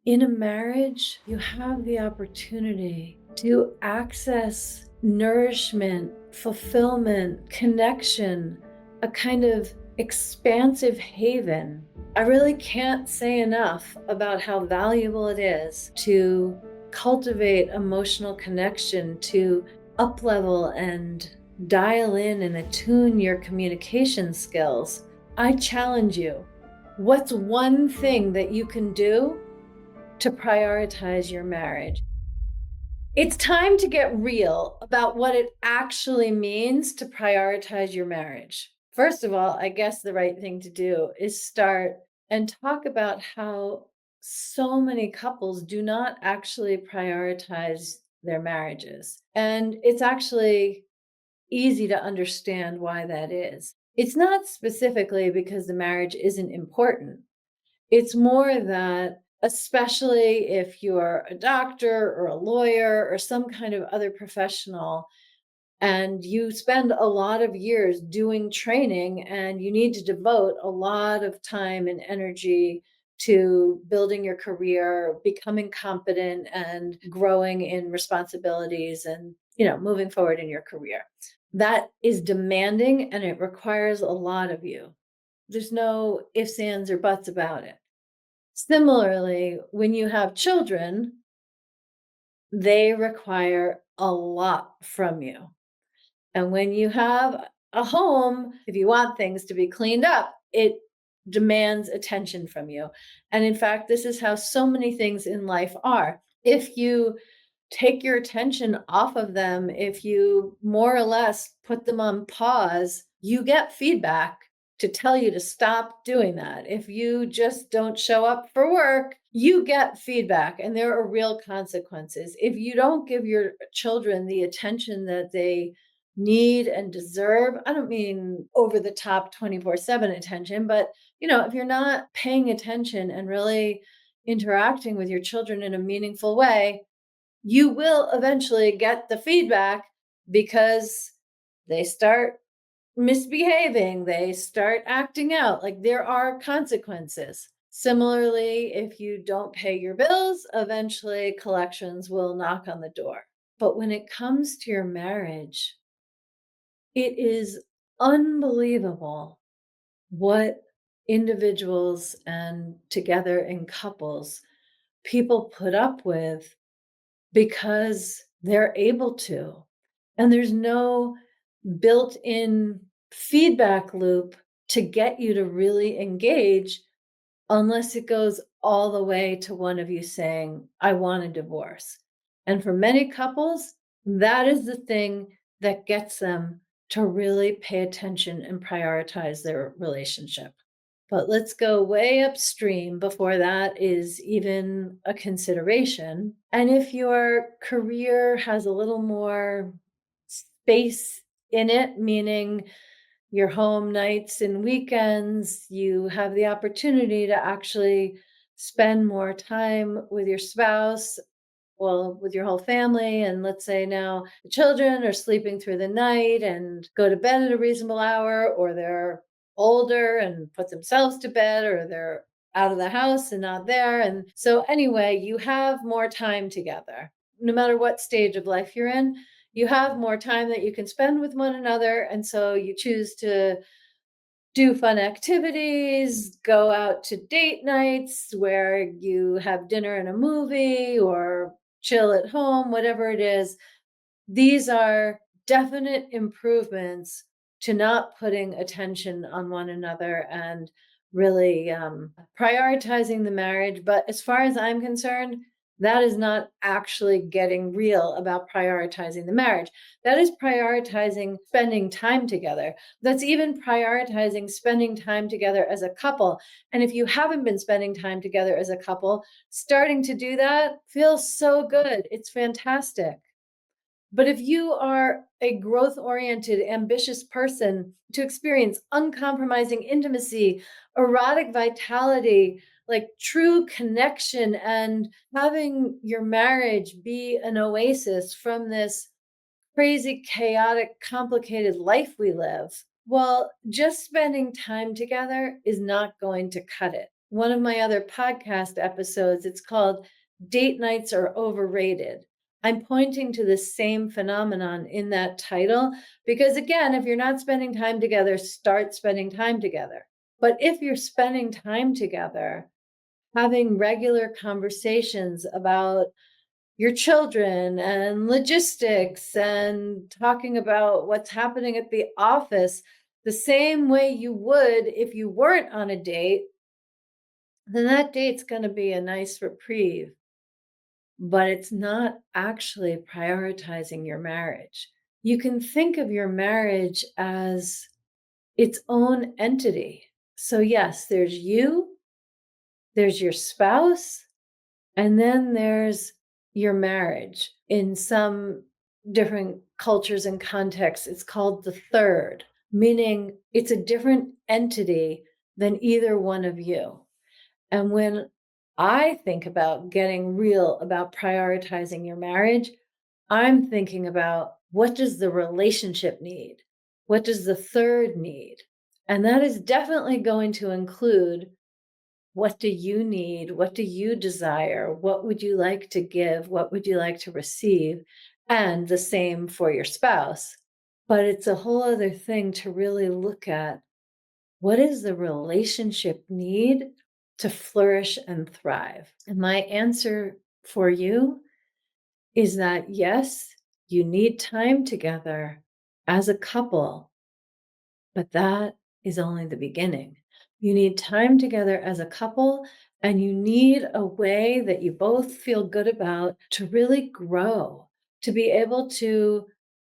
In a marriage, you have the opportunity to access nourishment, fulfillment, connection, a kind of expansive haven. I really can't say enough about how valuable it is to cultivate emotional connection, to uplevel and dial in and attune your communication skills. I challenge you. What's one thing that you can do to prioritize your marriage? It's time to get real about what it actually means to prioritize your marriage. First of all, I guess the right thing to do is start and talk about how so many couples do not actually prioritize their marriages. And it's actually easy to understand why that is. It's not specifically because the marriage isn't important. It's more that, especially if you're a doctor or a lawyer or some kind of other professional, and you spend a lot of years doing training and you need to devote a lot of time and energy to building your career, becoming competent and growing in responsibilities and, moving forward in your career. That is demanding and it requires a lot of you. There's no ifs, ands, or buts about it. Similarly, when you have children, they require a lot from you. And when you have a home, if you want things to be cleaned up, it demands attention from you. And in fact, this is how so many things in life are. If you take your attention off of them, if you more or less put them on pause, you get feedback to tell you to stop doing that. If you just don't show up for work, you get feedback and there are real consequences. If you don't give your children the attention that they need and deserve, I don't mean over the top 24/7 attention, but if you're not paying attention and really interacting with your children in a meaningful way, you will eventually get the feedback because they start misbehaving, they start acting out. Like there are consequences. Similarly, if you don't pay your bills, eventually collections will knock on the door. But when it comes to your marriage, it is unbelievable what individuals and together in couples people put up with because they're able to. And there's no built in feedback loop to get you to really engage unless it goes all the way to one of you saying, I want a divorce. And for many couples, that is the thing that gets them to really pay attention and prioritize their relationship. But let's go way upstream before that is even a consideration. And if your career has a little more space in it, meaning your home nights and weekends, you have the opportunity to actually spend more time with your spouse, well, with your whole family. And let's say now the children are sleeping through the night and go to bed at a reasonable hour, or they're older and put themselves to bed, or they're out of the house and not there. And so, anyway, you have more time together. No matter what stage of life you're in, you have more time that you can spend with one another. And so you choose to do fun activities, go out to date nights where you have dinner and a movie or chill at home, whatever it is. These are definite improvements to not putting attention on one another and really prioritizing the marriage. But as far as I'm concerned, that is not actually getting real about prioritizing the marriage. That is prioritizing spending time together. That's even prioritizing spending time together as a couple. And if you haven't been spending time together as a couple, starting to do that feels so good. It's fantastic. But if you are a growth oriented, ambitious person to experience uncompromising intimacy, erotic vitality, like true connection, and having your marriage be an oasis from this crazy, chaotic, complicated life we live, well, just spending time together is not going to cut it. one of my other podcast episodes. It's called Date Nights Are Overrated. I'm pointing to the same phenomenon in that title because, again, if you're not spending time together, start spending time together. But if you're spending time together, having regular conversations about your children and logistics and talking about what's happening at the office the same way you would if you weren't on a date, then that date's going to be a nice reprieve. But it's not actually prioritizing your marriage. You can think of your marriage as its own entity. So, yes, there's you, there's your spouse, and then there's your marriage. In some different cultures and contexts, it's called the third, meaning it's a different entity than either one of you. And when I think about getting real about prioritizing your marriage, I'm thinking about what does the relationship need? What does the third need? And that is definitely going to include what do you need? What do you desire? What would you like to give? What would you like to receive? And the same for your spouse. But it's a whole other thing to really look at what is the relationship need to flourish and thrive? And my answer for you is that yes, you need time together as a couple, but that is only the beginning. You need time together as a couple, and you need a way that you both feel good about to really grow, to be able to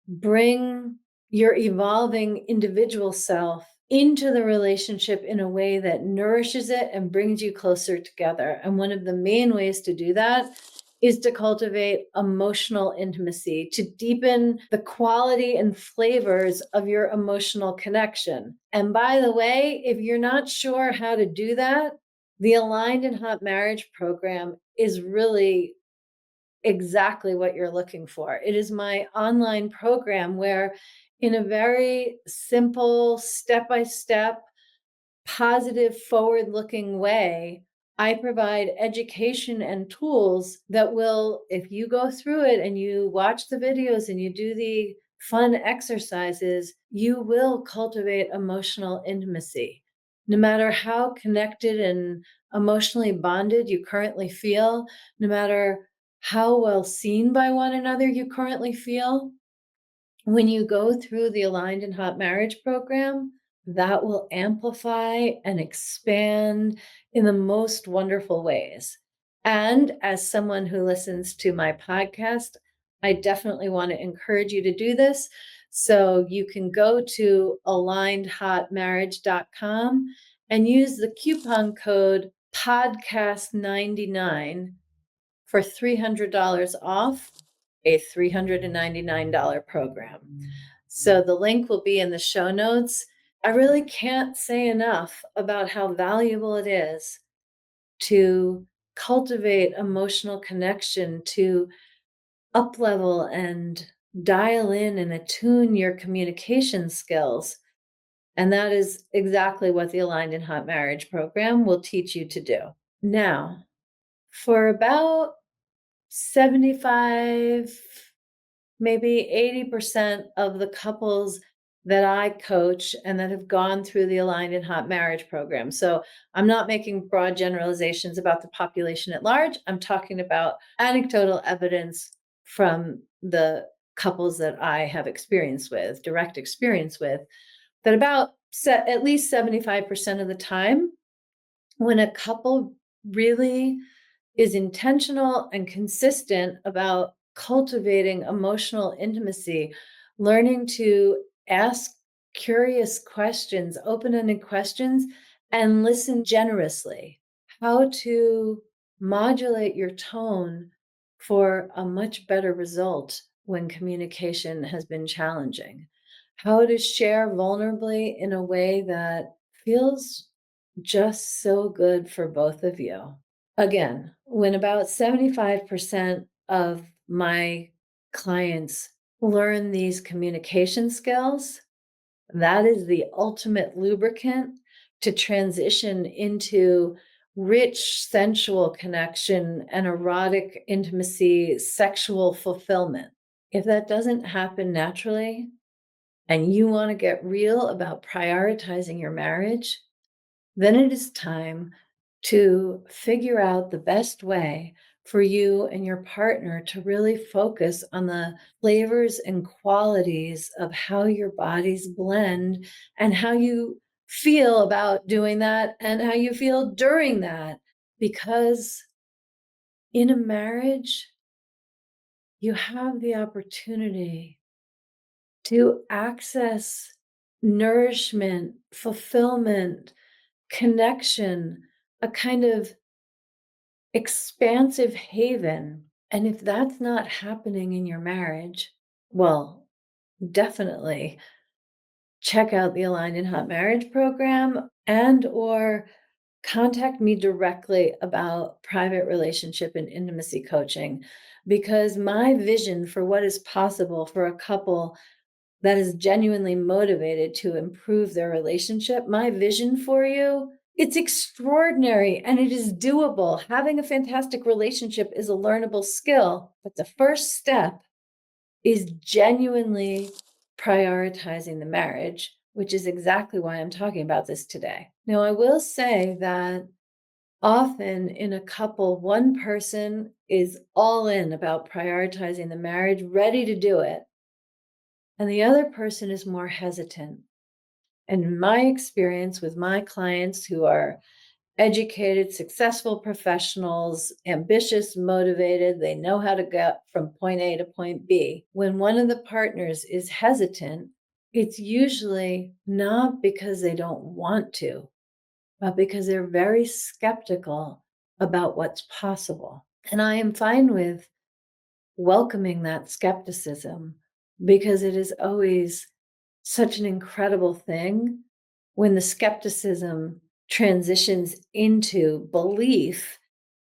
bring your evolving individual self into the relationship in a way that nourishes it and brings you closer together. And one of the main ways to do that is to cultivate emotional intimacy, to deepen the quality and flavors of your emotional connection. And by the way, if you're not sure how to do that, the Aligned and Hot Marriage program is really exactly what you're looking for. It is my online program where, in a very simple, step by step, positive, forward looking way, I provide education and tools that will, if you go through it and you watch the videos and you do the fun exercises, you will cultivate emotional intimacy. No matter how connected and emotionally bonded you currently feel, no matter how well seen by one another you currently feel, when you go through the Aligned and Hot Marriage program, that will amplify and expand in the most wonderful ways. And as someone who listens to my podcast, I definitely want to encourage you to do this. So you can go to alignedhotmarriage.com and use the coupon code podcast99 for $300 off a $399 program. So the link will be in the show notes. I really can't say enough about how valuable it is to cultivate emotional connection, to uplevel and dial in and attune your communication skills. And that is exactly what the Aligned and Hot Marriage program will teach you to do. Now, for about 75, maybe 80% of the couples that I coach and that have gone through the Aligned and Hot Marriage program. So I'm not making broad generalizations about the population at large. I'm talking about anecdotal evidence from the couples that I have experience with, direct experience with, that about at least 75% of the time, when a couple really is intentional and consistent about cultivating emotional intimacy, learning to ask curious questions, open ended questions, and listen generously. How to modulate your tone for a much better result when communication has been challenging. How to share vulnerably in a way that feels just so good for both of you. Again, when about 75% of my clients learn these communication skills, that is the ultimate lubricant to transition into rich sensual connection and erotic intimacy, sexual fulfillment. If that doesn't happen naturally and you want to get real about prioritizing your marriage, then it is time to figure out the best way for you and your partner to really focus on the flavors and qualities of how your bodies blend and how you feel about doing that and how you feel during that. Because in a marriage, you have the opportunity to access nourishment, fulfillment, connection, a kind of expansive haven. And if that's not happening in your marriage, well, definitely check out the Aligned and Hot Marriage program and or contact me directly about private relationship and intimacy coaching, because my vision for what is possible for a couple that is genuinely motivated to improve their relationship, my vision for you, it's extraordinary and it is doable. Having a fantastic relationship is a learnable skill, but the first step is genuinely prioritizing the marriage, which is exactly why I'm talking about this today. Now, I will say that often in a couple, one person is all in about prioritizing the marriage, ready to do it, and the other person is more hesitant. And in my experience with my clients who are educated, successful professionals, ambitious, motivated, they know how to get from point A to point B. When one of the partners is hesitant, it's usually not because they don't want to, but because they're very skeptical about what's possible. And I am fine with welcoming that skepticism because it is always such an incredible thing when the skepticism transitions into belief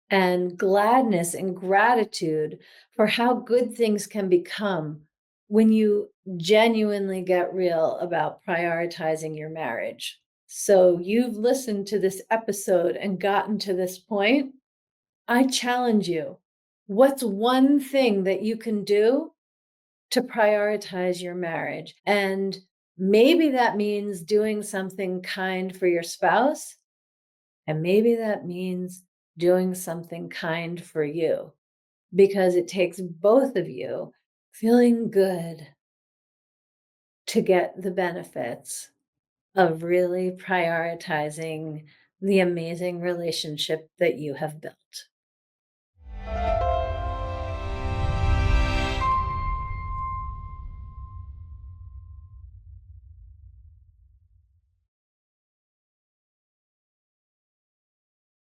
and gladness and gratitude for how good things can become when you genuinely get real about prioritizing your marriage. So, you've listened to this episode and gotten to this point. I challenge you. What's one thing that you can do to prioritize your marriage? And maybe that means doing something kind for your spouse, and maybe that means doing something kind for you, because it takes both of you feeling good to get the benefits of really prioritizing the amazing relationship that you have built.